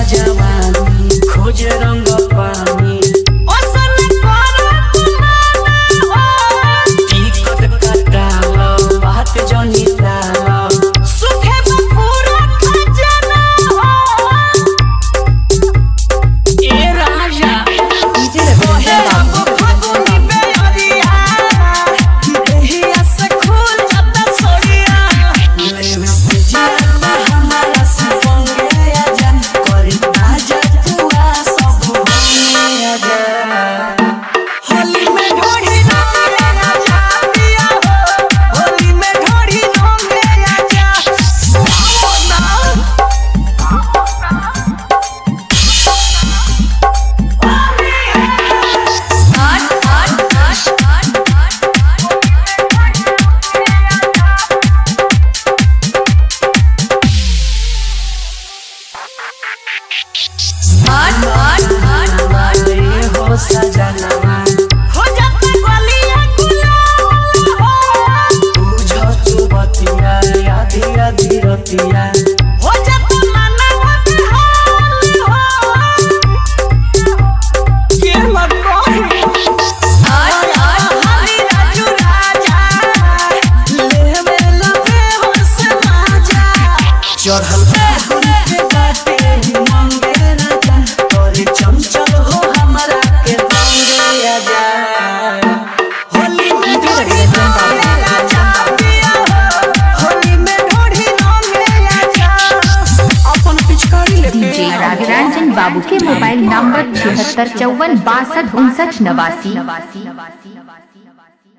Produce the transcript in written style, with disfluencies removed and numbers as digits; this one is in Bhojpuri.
जवानी खोज रंग पानी टिकट कटालो बात जनी डालो सुखे पूरा खजाना ए राजा इधर बाबू फागुनी बेरिया देहिया से खुल जाता सोरिया लेवे से जाना हमारा संगे आजा करी आजा तुआ सब आजा होली में ढोड़ी रंगे आजा पिया हो होली में ढोड़ी रंगे आजा हो सजनवा हो जाता गलिया गुलाल हो बुझो तू बतिया आधी आधी रतिया हो जाता मनवा हाल हो के मत हरी राजू राजा लेवे लगे हो समाजा चढ़ल के बाटे मंगे राजा तोरे चंचल हो हमरा के रंगे आजा होली में ढोड़ी रंगे आजा पिया हो होली में ढोड़ी रंगे आजा अपन पिचकारी लेके डीजे राघरांजन बाबू के मोबाइल नंबर 7654625989।